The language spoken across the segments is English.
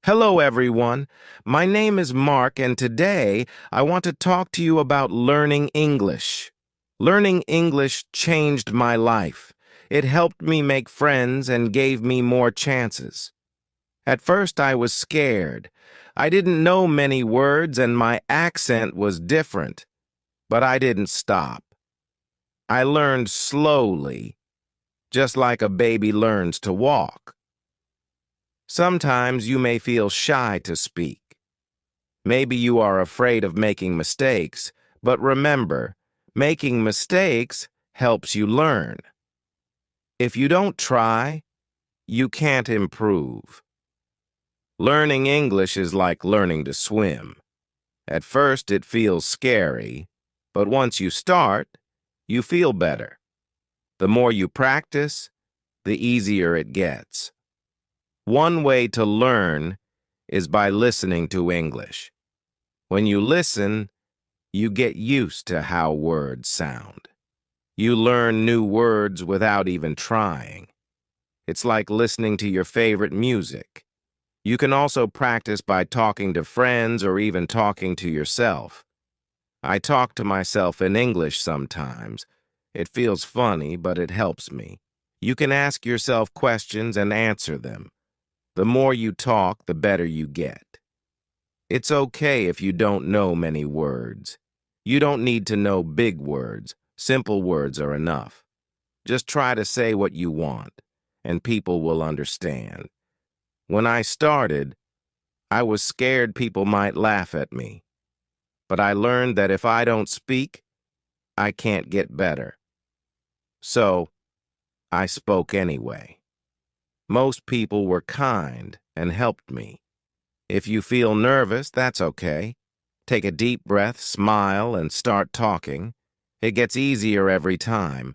Hello, everyone. My name is Mark, and today I want to talk to you about learning English. Learning English changed my life. It helped me make friends and gave me more chances. At first, I was scared. I didn't know many words, and my accent was different. But I didn't stop. I learned slowly, just like a baby learns to walk. Sometimes you may feel shy to speak. Maybe you are afraid of making mistakes, but remember, making mistakes helps you learn. If you don't try, you can't improve. Learning English is like learning to swim. At first, it feels scary, but once you start, you feel better. The more you practice, the easier it gets. One way to learn is by listening to English. When you listen, you get used to how words sound. You learn new words without even trying. It's like listening to your favorite music. You can also practice by talking to friends or even talking to yourself. I talk to myself in English sometimes. It feels funny, but it helps me. You can ask yourself questions and answer them. The more you talk, the better you get. It's okay if you don't know many words. You don't need to know big words. Simple words are enough. Just try to say what you want, and people will understand. When I started, I was scared people might laugh at me. But I learned that if I don't speak, I can't get better. So, I spoke anyway. Most people were kind and helped me. If you feel nervous, that's okay. Take a deep breath, smile, and start talking. It gets easier every time.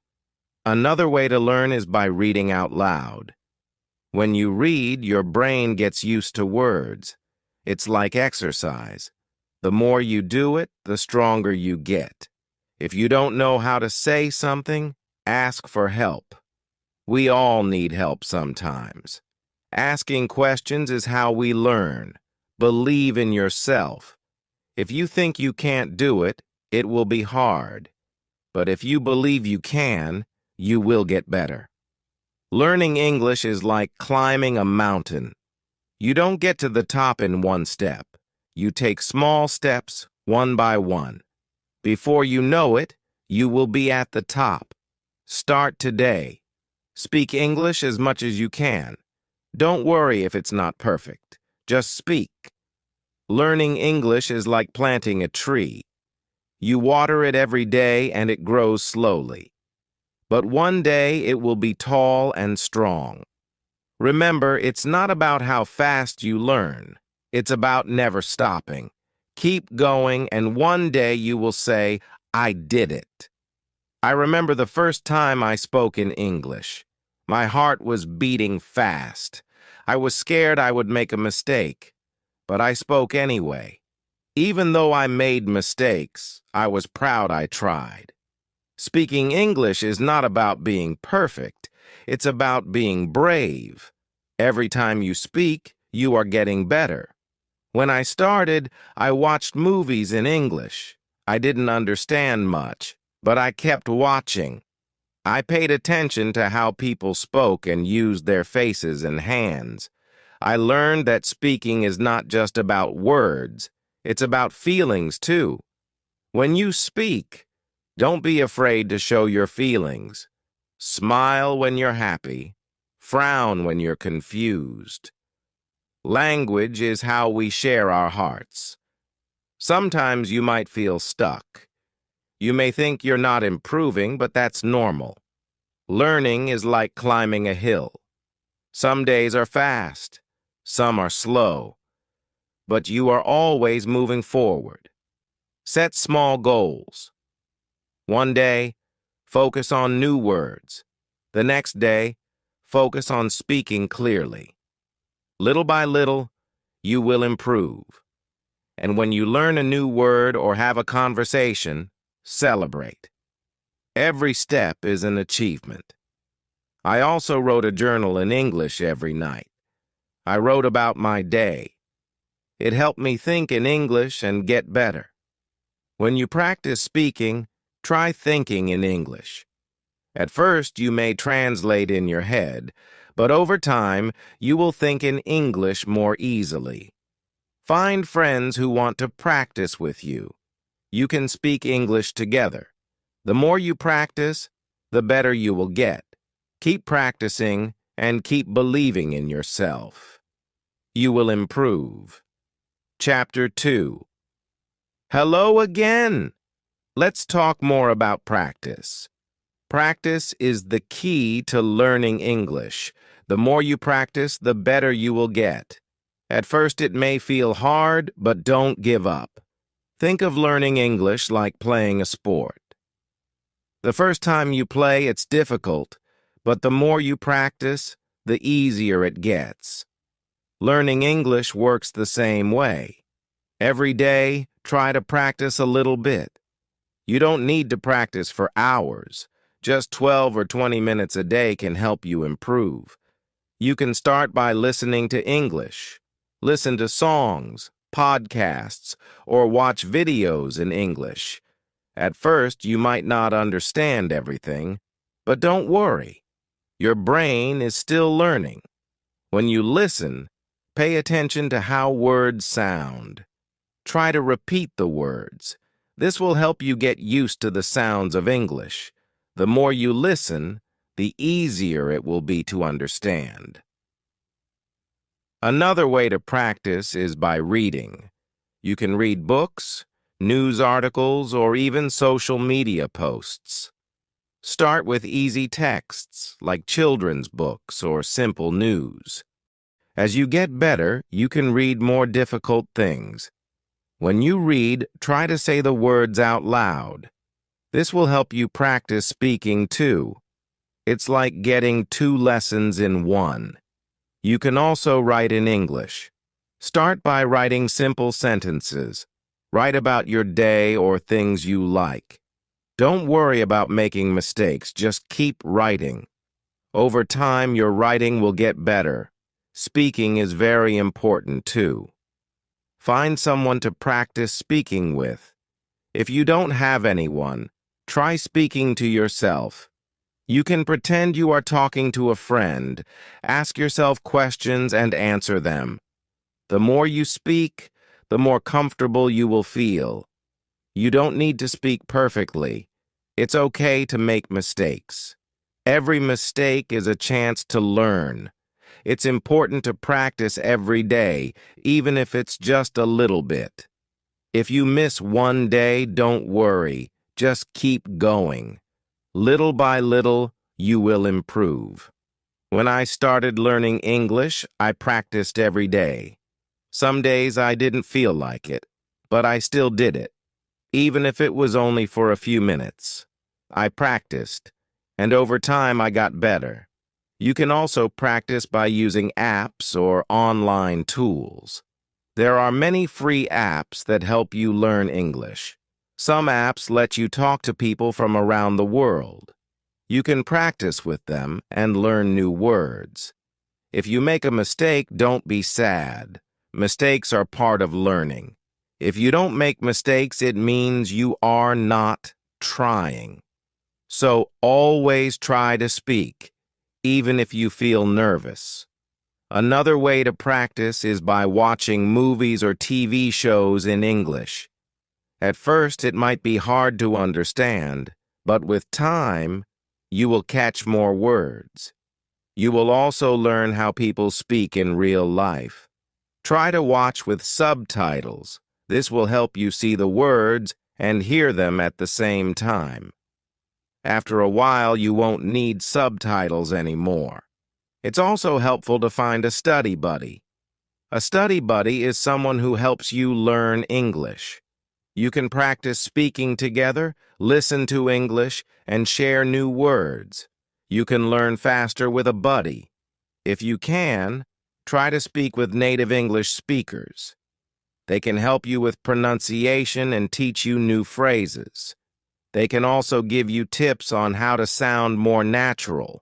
Another way to learn is by reading out loud. When you read, your brain gets used to words. It's like exercise. The more you do it, the stronger you get. If you don't know how to say something, ask for help. We all need help sometimes. Asking questions is how we learn. Believe in yourself. If you think you can't do it, it will be hard. But if you believe you can, you will get better. Learning English is like climbing a mountain. You don't get to the top in one step. You take small steps, one by one. Before you know it, you will be at the top. Start today. Speak English as much as you can. Don't worry if it's not perfect. Just speak. Learning English is like planting a tree. You water it every day and it grows slowly. But one day it will be tall and strong. Remember, it's not about how fast you learn. It's about never stopping. Keep going, and one day you will say, "I did it." I remember the first time I spoke in English. My heart was beating fast. I was scared I would make a mistake, but I spoke anyway. Even though I made mistakes, I was proud I tried. Speaking English is not about being perfect. It's about being brave. Every time you speak, you are getting better. When I started, I watched movies in English. I didn't understand much, but I kept watching. I paid attention to how people spoke and used their faces and hands. I learned that speaking is not just about words. It's about feelings, too. When you speak, don't be afraid to show your feelings. Smile when you're happy. Frown when you're confused. Language is how we share our hearts. Sometimes you might feel stuck. You may think you're not improving, but that's normal. Learning is like climbing a hill. Some days are fast, some are slow, but you are always moving forward. Set small goals. One day, focus on new words. The next day, focus on speaking clearly. Little by little, you will improve. And when you learn a new word or have a conversation, celebrate. Every step is an achievement. I also wrote a journal in English every night. I wrote about my day, It helped me think in English and get better. When you practice speaking, try thinking in English. At first, you may translate in your head, but over time, you will think in English more easily. Find friends who want to practice with you. You can speak English together. The more you practice, the better you will get. Keep practicing and keep believing in yourself. You will improve. Chapter 2. Hello again! Let's talk more about practice. Practice is the key to learning English. The more you practice, the better you will get. At first it may feel hard, but don't give up. Think of learning English like playing a sport. The first time you play, it's difficult, but the more you practice, the easier it gets. Learning English works the same way. Every day, try to practice a little bit. You don't need to practice for hours. Just 12 or 20 minutes a day can help you improve. You can start by listening to English. Listen to songs, podcasts, or watch videos in English. At first, you might not understand everything, but don't worry. Your brain is still learning. When you listen, pay attention to how words sound. Try to repeat the words. This will help you get used to the sounds of English. The more you listen, the easier it will be to understand. Another way to practice is by reading. You can read books, news articles, or even social media posts. Start with easy texts like children's books or simple news. As you get better, you can read more difficult things. When you read, try to say the words out loud. This will help you practice speaking too. It's like getting 2 lessons in one. You can also write in English. Start by writing simple sentences. Write about your day or things you like. Don't worry about making mistakes, just keep writing. Over time, your writing will get better. Speaking is very important too. Find someone to practice speaking with. If you don't have anyone, try speaking to yourself. You can pretend you are talking to a friend. Ask yourself questions and answer them. The more you speak, the more comfortable you will feel. You don't need to speak perfectly. It's okay to make mistakes. Every mistake is a chance to learn. It's important to practice every day, even if it's just a little bit. If you miss one day, don't worry. Just keep going. Little by little, you will improve. When I started learning English, I practiced every day. Some days I didn't feel like it, but I still did it, even if it was only for a few minutes. I practiced, and over time I got better. You can also practice by using apps or online tools. There are many free apps that help you learn English. Some apps let you talk to people from around the world. You can practice with them and learn new words. If you make a mistake, don't be sad. Mistakes are part of learning. If you don't make mistakes, it means you are not trying. So always try to speak, even if you feel nervous. Another way to practice is by watching movies or TV shows in English. At first, it might be hard to understand, but with time, you will catch more words. You will also learn how people speak in real life. Try to watch with subtitles. This will help you see the words and hear them at the same time. After a while, you won't need subtitles anymore. It's also helpful to find a study buddy. A study buddy is someone who helps you learn English. You can practice speaking together, listen to English, and share new words. You can learn faster with a buddy. If you can, try to speak with native English speakers. They can help you with pronunciation and teach you new phrases. They can also give you tips on how to sound more natural.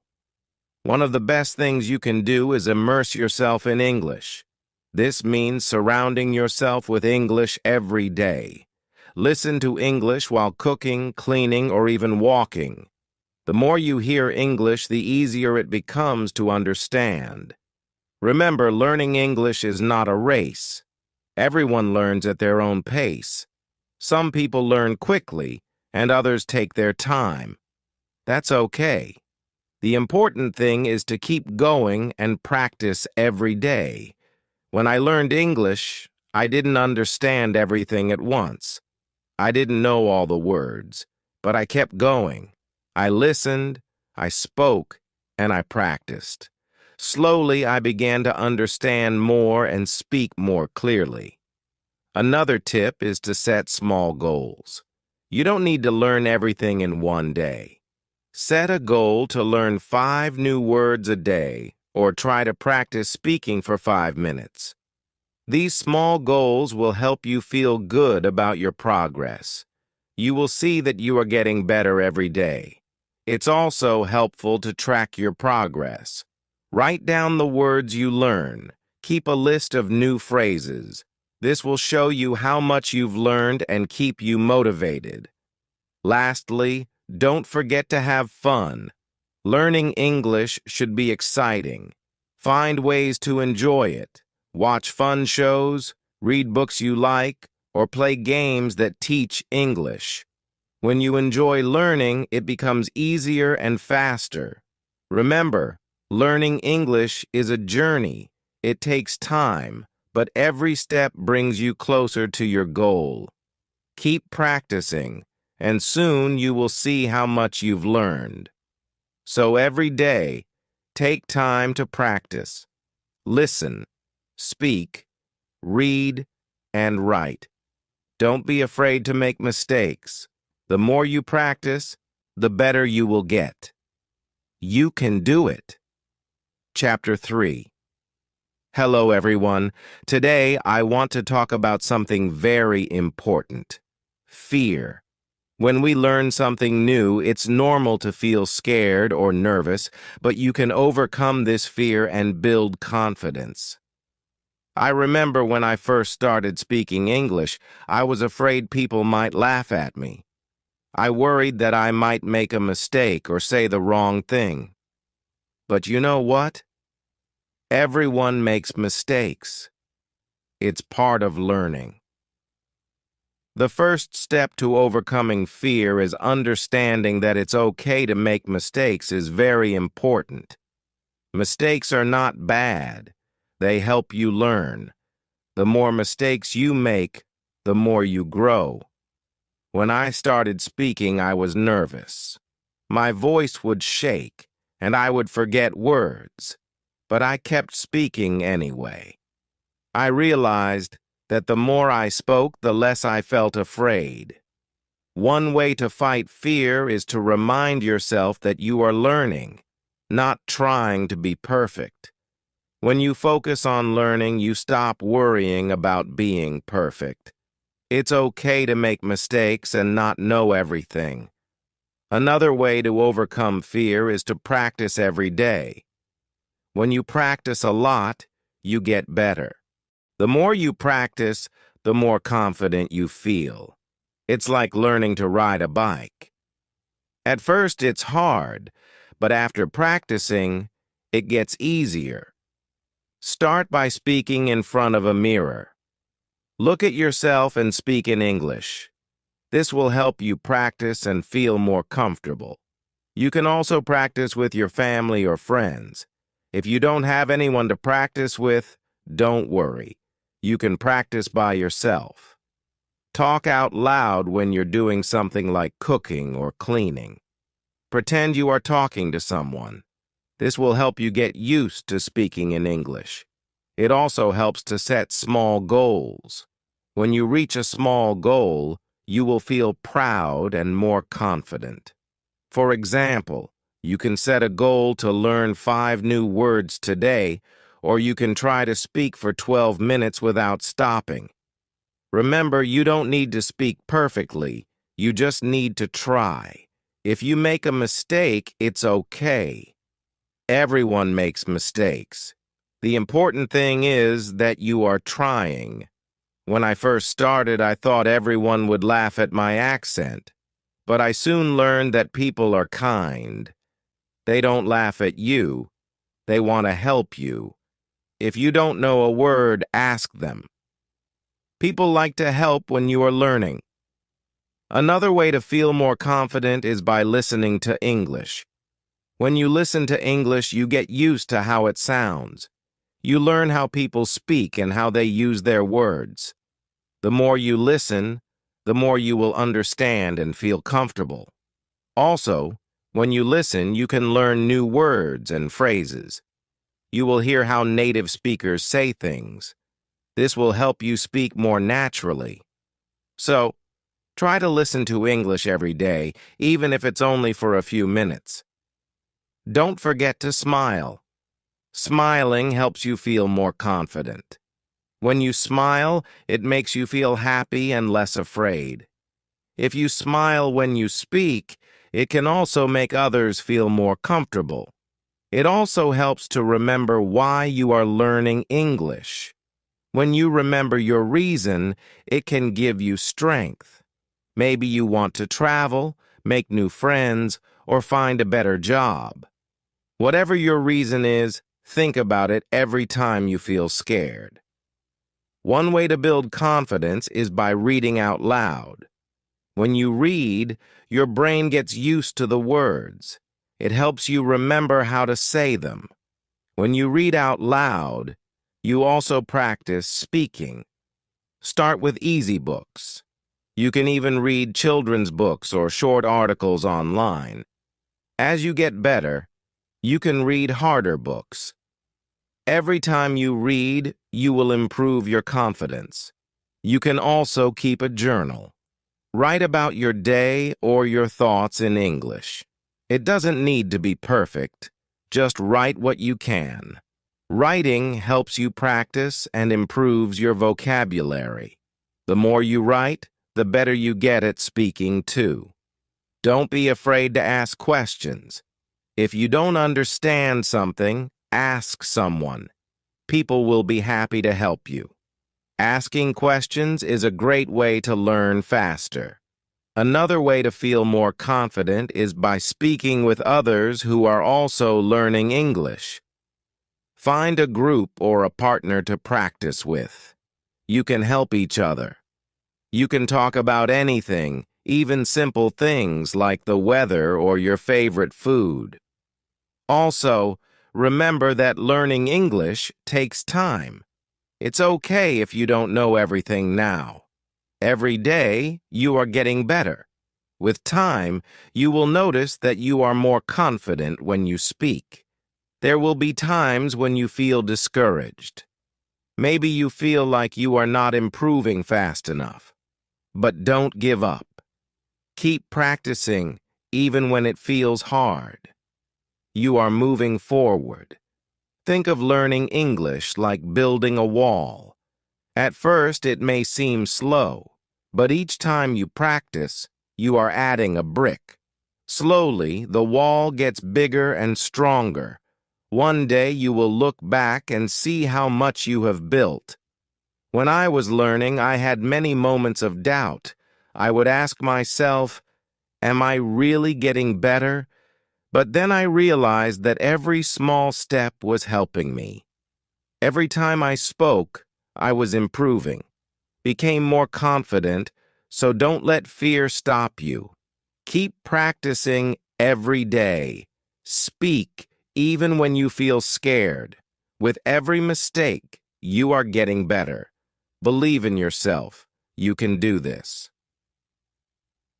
One of the best things you can do is immerse yourself in English. This means surrounding yourself with English every day. Listen to English while cooking, cleaning, or even walking. The more you hear English, the easier it becomes to understand. Remember, learning English is not a race. Everyone learns at their own pace. Some people learn quickly, and others take their time. That's okay. The important thing is to keep going and practice every day. When I learned English, I didn't understand everything at once. I didn't know all the words, but I kept going. I listened, I spoke, and I practiced. Slowly, I began to understand more and speak more clearly. Another tip is to set small goals. You don't need to learn everything in one day. Set a goal to learn 5 new words a day, or try to practice speaking for 5 minutes. These small goals will help you feel good about your progress. You will see that you are getting better every day. It's also helpful to track your progress. Write down the words you learn. Keep a list of new phrases. This will show you how much you've learned and keep you motivated. Lastly, don't forget to have fun. Learning English should be exciting. Find ways to enjoy it. Watch fun shows, read books you like, or play games that teach English. When you enjoy learning, it becomes easier and faster. Remember, learning English is a journey. It takes time, but every step brings you closer to your goal. Keep practicing, and soon you will see how much you've learned. So every day, take time to practice. Listen, speak, read, and write. Don't be afraid to make mistakes. The more you practice, the better you will get. You can do it. Chapter 3. Hello, everyone. Today, I want to talk about something very important. Fear. When we learn something new, it's normal to feel scared or nervous, but you can overcome this fear and build confidence. I remember when I first started speaking English, I was afraid people might laugh at me. I worried that I might make a mistake or say the wrong thing. But you know what? Everyone makes mistakes. It's part of learning. The first step to overcoming fear is understanding that it's okay to make mistakes is very important. Mistakes are not bad. They help you learn. The more mistakes you make, the more you grow. When I started speaking, I was nervous. My voice would shake, and I would forget words. But I kept speaking anyway. I realized that the more I spoke, the less I felt afraid. One way to fight fear is to remind yourself that you are learning, not trying to be perfect. When you focus on learning, you stop worrying about being perfect. It's okay to make mistakes and not know everything. Another way to overcome fear is to practice every day. When you practice a lot, you get better. The more you practice, the more confident you feel. It's like learning to ride a bike. At first, it's hard, but after practicing, it gets easier. Start by speaking in front of a mirror. Look at yourself and speak in English. This will help you practice and feel more comfortable. You can also practice with your family or friends. If you don't have anyone to practice with, don't worry. You can practice by yourself. Talk out loud when you're doing something like cooking or cleaning. Pretend you are talking to someone. This will help you get used to speaking in English. It also helps to set small goals. When you reach a small goal, you will feel proud and more confident. For example, you can set a goal to learn 5 new words today, or you can try to speak for 12 minutes without stopping. Remember, you don't need to speak perfectly. You just need to try. If you make a mistake, it's okay. Everyone makes mistakes. The important thing is that you are trying. When I first started, I thought everyone would laugh at my accent, but I soon learned that people are kind. They don't laugh at you. They want to help you. If you don't know a word, ask them. People like to help when you are learning. Another way to feel more confident is by listening to English. When you listen to English, you get used to how it sounds. You learn how people speak and how they use their words. The more you listen, the more you will understand and feel comfortable. Also, when you listen, you can learn new words and phrases. You will hear how native speakers say things. This will help you speak more naturally. So, try to listen to English every day, even if it's only for a few minutes. Don't forget to smile. Smiling helps you feel more confident. When you smile, it makes you feel happy and less afraid. If you smile when you speak, it can also make others feel more comfortable. It also helps to remember why you are learning English. When you remember your reason, it can give you strength. Maybe you want to travel, make new friends, or find a better job. Whatever your reason is, think about it every time you feel scared. One way to build confidence is by reading out loud. When you read, your brain gets used to the words. It helps you remember how to say them. When you read out loud, you also practice speaking. Start with easy books. You can even read children's books or short articles online. As you get better, you can read harder books. Every time you read, you will improve your confidence. You can also keep a journal. Write about your day or your thoughts in English. It doesn't need to be perfect. Just write what you can. Writing helps you practice and improves your vocabulary. The more you write, the better you get at speaking too. Don't be afraid to ask questions. If you don't understand something, ask someone. People will be happy to help you. Asking questions is a great way to learn faster. Another way to feel more confident is by speaking with others who are also learning English. Find a group or a partner to practice with. You can help each other. You can talk about anything, even simple things like the weather or your favorite food. Also, remember that learning English takes time. It's okay if you don't know everything now. Every day, you are getting better. With time, you will notice that you are more confident when you speak. There will be times when you feel discouraged. Maybe you feel like you are not improving fast enough. But don't give up. Keep practicing, even when it feels hard. You are moving forward. Think of learning English like building a wall. At first, it may seem slow, but each time you practice, you are adding a brick. Slowly, the wall gets bigger and stronger. One day, you will look back and see how much you have built. When I was learning, I had many moments of doubt. I would ask myself, am I really getting better? But then I realized that every small step was helping me. Every time I spoke, I was improving, became more confident, so don't let fear stop you. Keep practicing every day. Speak even when you feel scared. With every mistake, you are getting better. Believe in yourself. You can do this.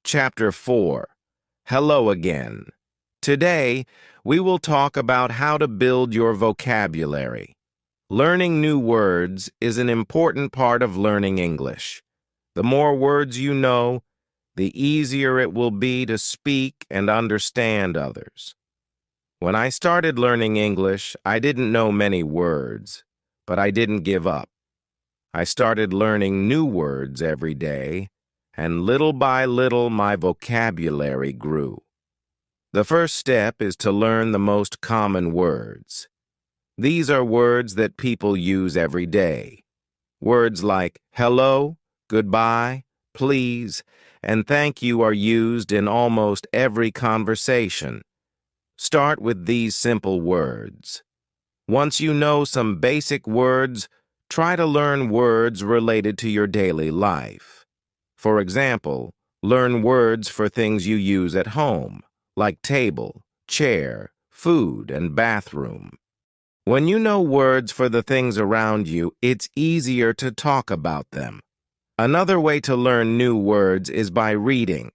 Chapter 4. Hello again. Today, we will talk about how to build your vocabulary. Learning new words is an important part of learning English. The more words you know, the easier it will be to speak and understand others. When I started learning English, I didn't know many words, but I didn't give up. I started learning new words every day, and little by little my vocabulary grew. The first step is to learn the most common words. These are words that people use every day. Words like hello, goodbye, please, and thank you are used in almost every conversation. Start with these simple words. Once you know some basic words, try to learn words related to your daily life. For example, learn words for things you use at home, like table, chair, food, and bathroom. When you know words for the things around you, it's easier to talk about them. Another way to learn new words is by reading.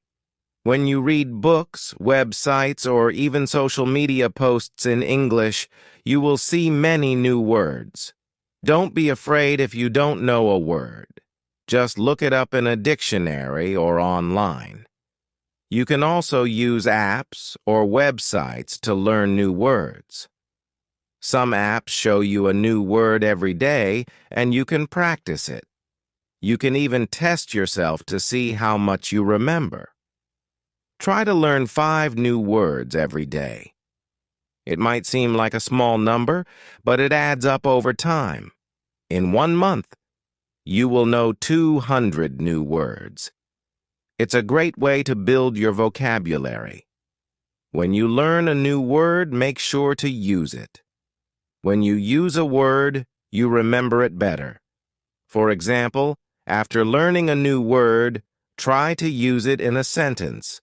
When you read books, websites, or even social media posts in English, you will see many new words. Don't be afraid if you don't know a word. Just look it up in a dictionary or online. You can also use apps or websites to learn new words. Some apps show you a new word every day, and you can practice it. You can even test yourself to see how much you remember. Try to learn 5 new words every day. It might seem like a small number, but it adds up over time. In 1 month, you will know 200 new words. It's a great way to build your vocabulary. When you learn a new word, make sure to use it. When you use a word, you remember it better. For example, after learning a new word, try to use it in a sentence.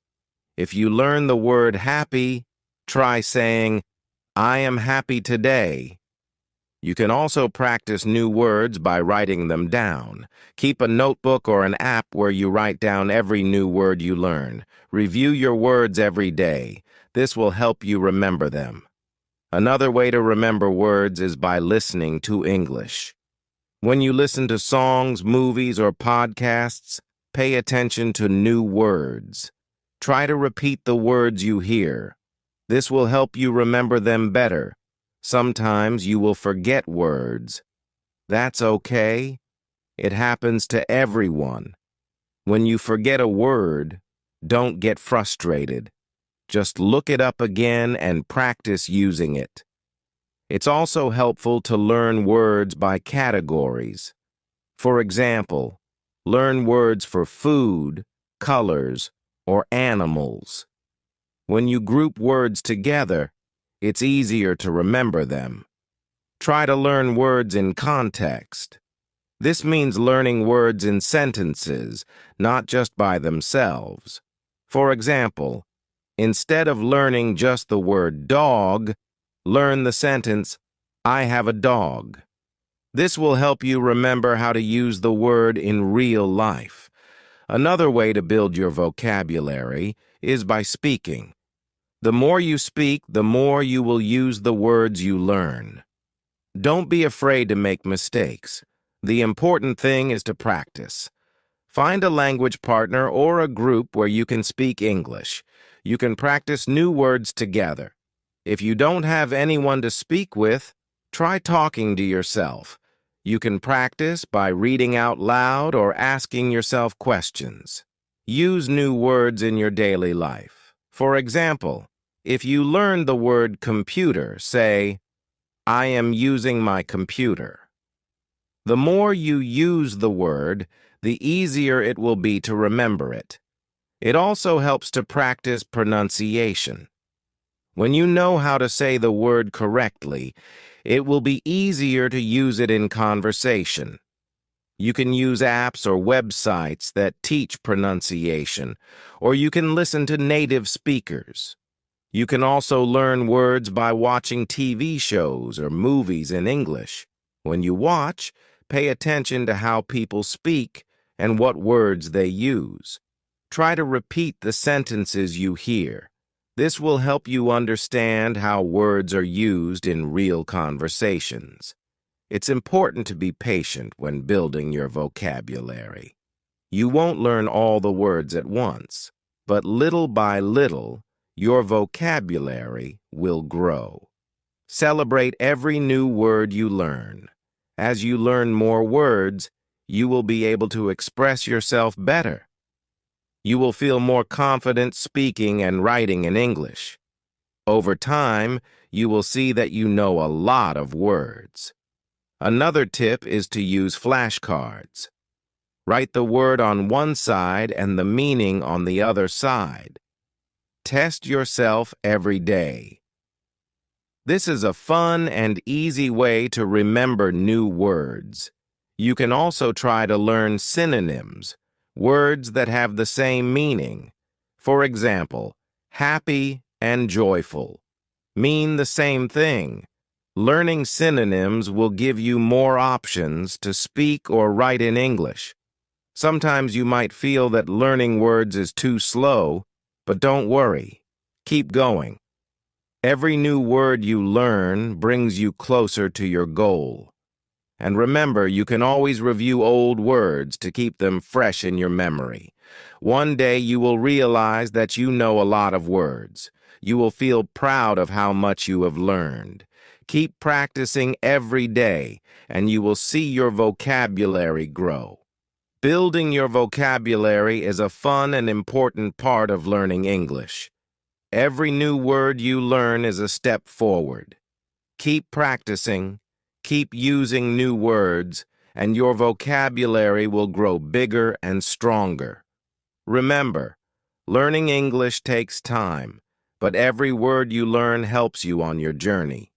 If you learn the word happy, try saying, I am happy today. You can also practice new words by writing them down. Keep a notebook or an app where you write down every new word you learn. Review your words every day. This will help you remember them. Another way to remember words is by listening to English. When you listen to songs, movies, or podcasts, pay attention to new words. Try to repeat the words you hear. This will help you remember them better. Sometimes you will forget words. That's okay. It happens to everyone. When you forget a word, don't get frustrated. Just look it up again and practice using it. It's also helpful to learn words by categories. For example, learn words for food, colors, or animals. When you group words together, it's easier to remember them. Try to learn words in context. This means learning words in sentences, not just by themselves. For example, instead of learning just the word dog, learn the sentence, I have a dog. This will help you remember how to use the word in real life. Another way to build your vocabulary is by speaking. The more you speak, the more you will use the words you learn. Don't be afraid to make mistakes. The important thing is to practice. Find a language partner or a group where you can speak English. You can practice new words together. If you don't have anyone to speak with, try talking to yourself. You can practice by reading out loud or asking yourself questions. Use new words in your daily life. For example, if you learn the word computer, say, I am using my computer. The more you use the word, the easier it will be to remember it. It also helps to practice pronunciation. When you know how to say the word correctly, it will be easier to use it in conversation. You can use apps or websites that teach pronunciation, or you can listen to native speakers. You can also learn words by watching TV shows or movies in English. When you watch, pay attention to how people speak and what words they use. Try to repeat the sentences you hear. This will help you understand how words are used in real conversations. It's important to be patient when building your vocabulary. You won't learn all the words at once, but little by little, your vocabulary will grow. Celebrate every new word you learn. As you learn more words, you will be able to express yourself better. You will feel more confident speaking and writing in English. Over time, you will see that you know a lot of words. Another tip is to use flashcards. Write the word on one side and the meaning on the other side. Test yourself every day. This is a fun and easy way to remember new words. You can also try to learn synonyms, words that have the same meaning. For example, happy and joyful mean the same thing. Learning synonyms will give you more options to speak or write in English. Sometimes you might feel that learning words is too slow, but don't worry. Keep going. Every new word you learn brings you closer to your goal. And remember, you can always review old words to keep them fresh in your memory. One day you will realize that you know a lot of words. You will feel proud of how much you have learned. Keep practicing every day, and you will see your vocabulary grow. Building your vocabulary is a fun and important part of learning English. Every new word you learn is a step forward. Keep practicing, keep using new words, and your vocabulary will grow bigger and stronger. Remember, learning English takes time, but every word you learn helps you on your journey.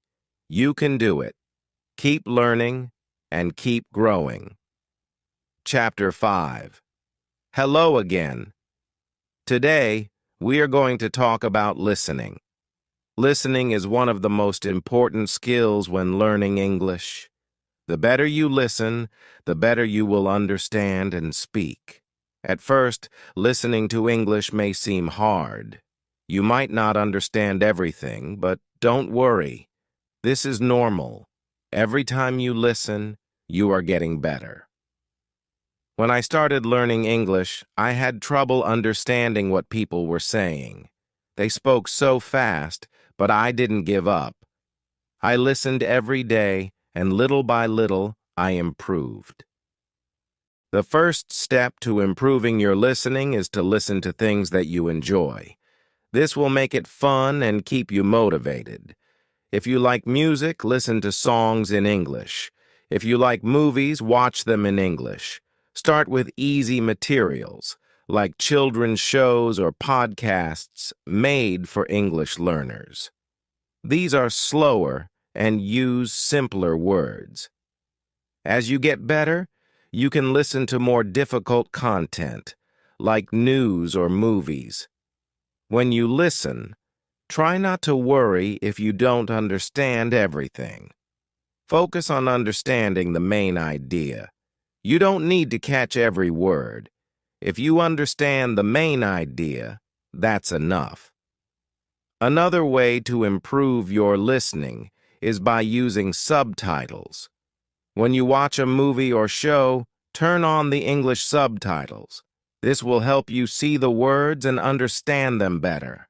You can do it. Keep learning and keep growing. Chapter 5. Hello again. Today, we are going to talk about listening. Listening is one of the most important skills when learning English. The better you listen, the better you will understand and speak. At first, listening to English may seem hard. You might not understand everything, but don't worry. This is normal. Every time you listen, you are getting better. When I started learning English, I had trouble understanding what people were saying. They spoke so fast, but I didn't give up. I listened every day, and little by little, I improved. The first step to improving your listening is to listen to things that you enjoy. This will make it fun and keep you motivated. If you like music, listen to songs in English. If you like movies, watch them in English. Start with easy materials, like children's shows or podcasts made for English learners. These are slower and use simpler words. As you get better, you can listen to more difficult content, like news or movies. When you listen, try not to worry if you don't understand everything. Focus on understanding the main idea. You don't need to catch every word. If you understand the main idea, that's enough. Another way to improve your listening is by using subtitles. When you watch a movie or show, turn on the English subtitles. This will help you see the words and understand them better.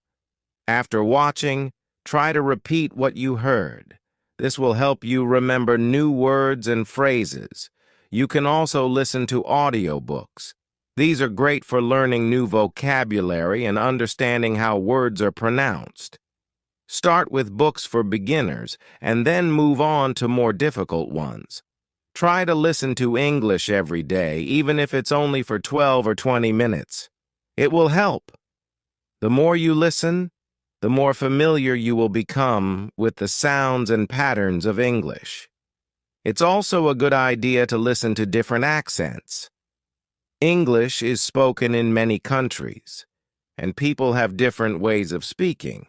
After watching, try to repeat what you heard. This will help you remember new words and phrases. You can also listen to audiobooks. These are great for learning new vocabulary and understanding how words are pronounced. Start with books for beginners and then move on to more difficult ones. Try to listen to English every day, even if it's only for 12 or 20 minutes. It will help. The more you listen, the more familiar you will become with the sounds and patterns of English. It's also a good idea to listen to different accents. English is spoken in many countries, and people have different ways of speaking.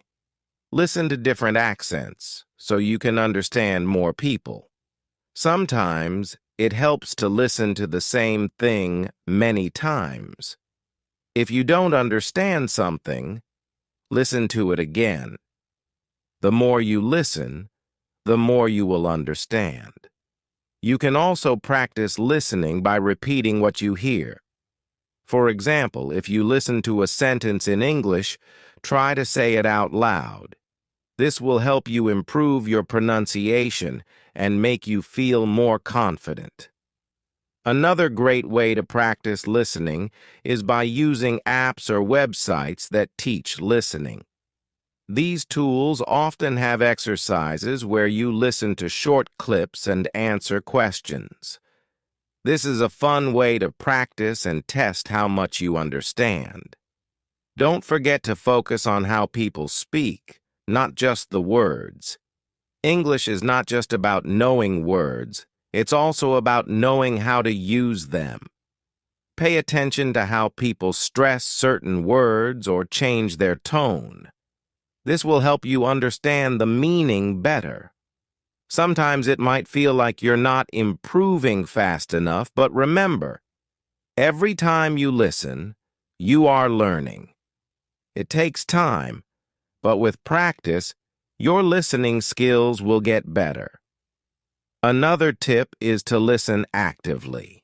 Listen to different accents so you can understand more people. Sometimes it helps to listen to the same thing many times. If you don't understand something, listen to it again. The more you listen, the more you will understand. You can also practice listening by repeating what you hear. For example, if you listen to a sentence in English, try to say it out loud. This will help you improve your pronunciation and make you feel more confident. Another great way to practice listening is by using apps or websites that teach listening. These tools often have exercises where you listen to short clips and answer questions. This is a fun way to practice and test how much you understand. Don't forget to focus on how people speak, not just the words. English is not just about knowing words, it's also about knowing how to use them. Pay attention to how people stress certain words or change their tone. This will help you understand the meaning better. Sometimes it might feel like you're not improving fast enough, but remember, every time you listen, you are learning. It takes time, but with practice, your listening skills will get better. Another tip is to listen actively.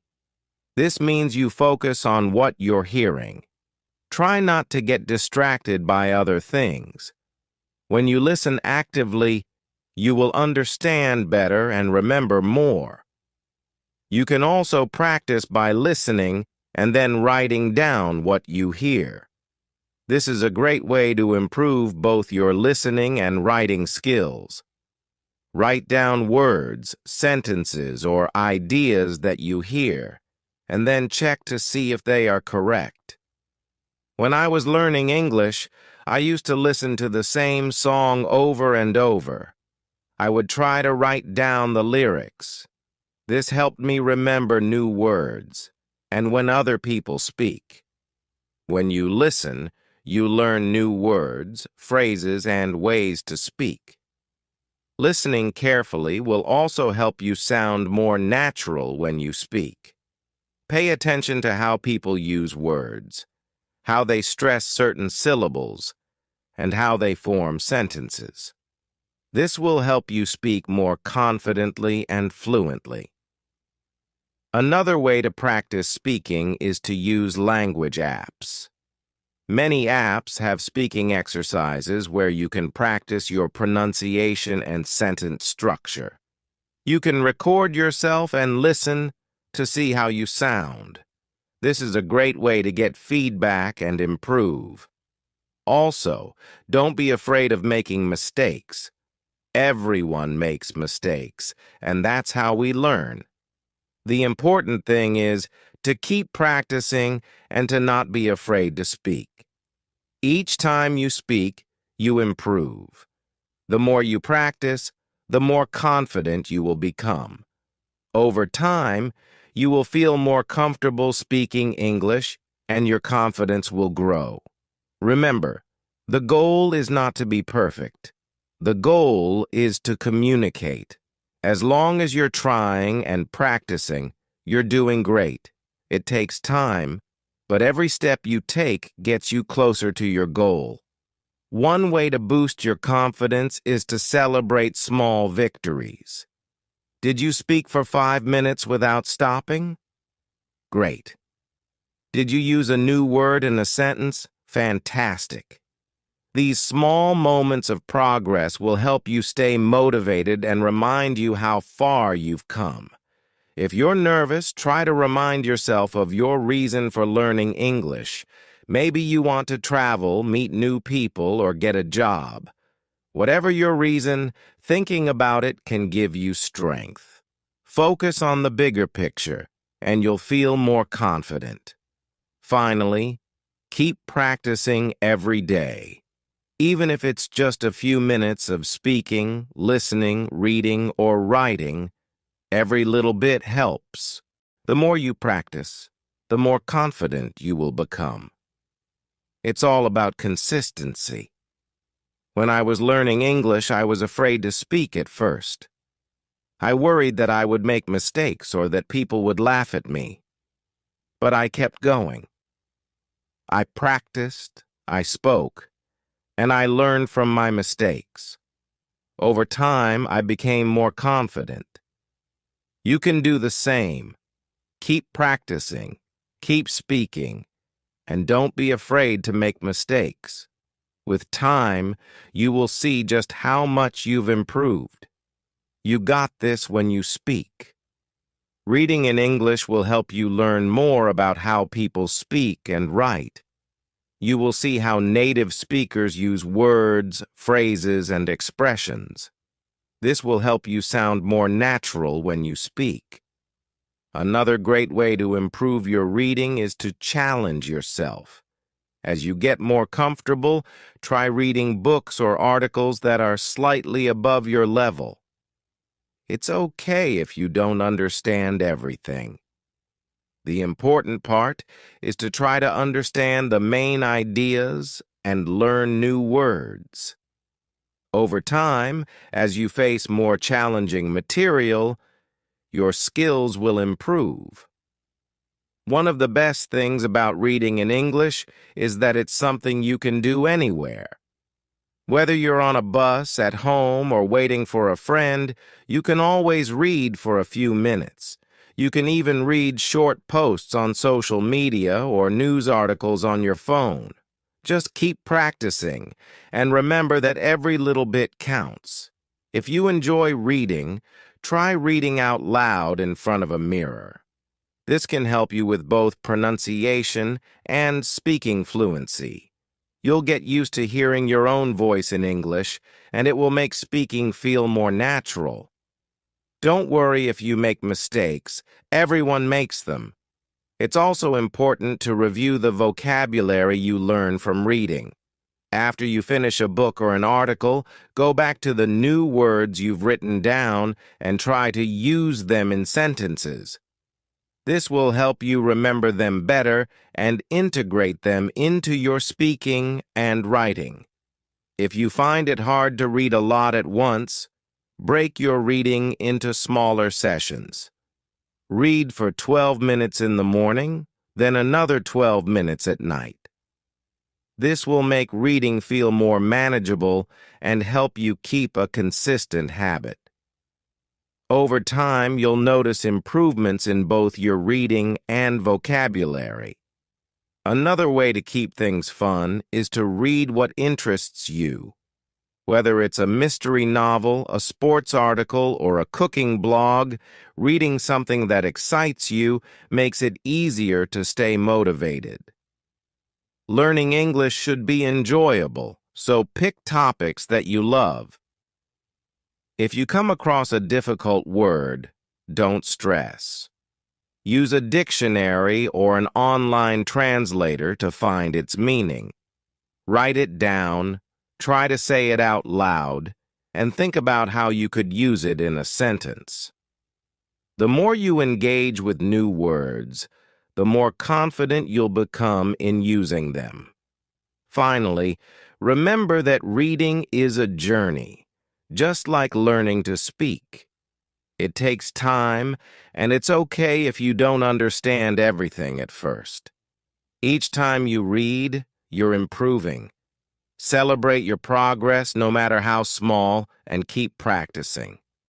This means you focus on what you're hearing. Try not to get distracted by other things. When you listen actively, you will understand better and remember more. You can also practice by listening and then writing down what you hear. This is a great way to improve both your listening and writing skills. Write down words, sentences, or ideas that you hear, and then check to see if they are correct. When I was learning English, I used to listen to the same song over and over. I would try to write down the lyrics. This helped me remember new words, and when other people speak. When you listen, you learn new words, phrases, and ways to speak. Listening carefully will also help you sound more natural when you speak. Pay attention to how people use words, how they stress certain syllables, and how they form sentences. This will help you speak more confidently and fluently. Another way to practice speaking is to use language apps. Many apps have speaking exercises where you can practice your pronunciation and sentence structure. You can record yourself and listen to see how you sound. This is a great way to get feedback and improve. Also, don't be afraid of making mistakes. Everyone makes mistakes, and that's how we learn. The important thing is to keep practicing and to not be afraid to speak. Each time you speak, you improve. The more you practice, the more confident you will become. Over time, you will feel more comfortable speaking English, and your confidence will grow. Remember, the goal is not to be perfect. The goal is to communicate. As long as you're trying and practicing, you're doing great. It takes time, but every step you take gets you closer to your goal. One way to boost your confidence is to celebrate small victories. Did you speak for 5 minutes without stopping? Great. Did you use a new word in a sentence? Fantastic. These small moments of progress will help you stay motivated and remind you how far you've come. If you're nervous, try to remind yourself of your reason for learning English. Maybe you want to travel, meet new people, or get a job. Whatever your reason, thinking about it can give you strength. Focus on the bigger picture, and you'll feel more confident. Finally, keep practicing every day. Even if it's just a few minutes of speaking, listening, reading, or writing, every little bit helps. The more you practice, the more confident you will become. It's all about consistency. When I was learning English, I was afraid to speak at first. I worried that I would make mistakes or that people would laugh at me. But I kept going. I practiced, I spoke, and I learned from my mistakes. Over time, I became more confident. You can do the same. Keep practicing, keep speaking, and don't be afraid to make mistakes. With time, you will see just how much you've improved. You got this when you speak. Reading in English will help you learn more about how people speak and write. You will see how native speakers use words, phrases, and expressions. This will help you sound more natural when you speak. Another great way to improve your reading is to challenge yourself. As you get more comfortable, try reading books or articles that are slightly above your level. It's okay if you don't understand everything. The important part is to try to understand the main ideas and learn new words. Over time, as you face more challenging material, your skills will improve. One of the best things about reading in English is that it's something you can do anywhere. Whether you're on a bus, at home, or waiting for a friend, you can always read for a few minutes. You can even read short posts on social media or news articles on your phone. Just keep practicing, and remember that every little bit counts. If you enjoy reading, try reading out loud in front of a mirror. This can help you with both pronunciation and speaking fluency. You'll get used to hearing your own voice in English, and it will make speaking feel more natural. Don't worry if you make mistakes. Everyone makes them. It's also important to review the vocabulary you learn from reading. After you finish a book or an article, go back to the new words you've written down and try to use them in sentences. This will help you remember them better and integrate them into your speaking and writing. If you find it hard to read a lot at once, break your reading into smaller sessions. Read for 12 minutes in the morning, then another 12 minutes at night. This will make reading feel more manageable and help you keep a consistent habit. Over time, you'll notice improvements in both your reading and vocabulary. Another way to keep things fun is to read what interests you. Whether it's a mystery novel, a sports article, or a cooking blog, reading something that excites you makes it easier to stay motivated. Learning English should be enjoyable, so pick topics that you love. If you come across a difficult word, don't stress. Use a dictionary or an online translator to find its meaning. Write it down, try to say it out loud, and think about how you could use it in a sentence. The more you engage with new words, the more confident you'll become in using them. Finally, remember that reading is a journey. Just like learning to speak. It takes time, and it's okay if you don't understand everything at first. Each time you read, you're improving. Celebrate your progress, no matter how small, and keep practicing.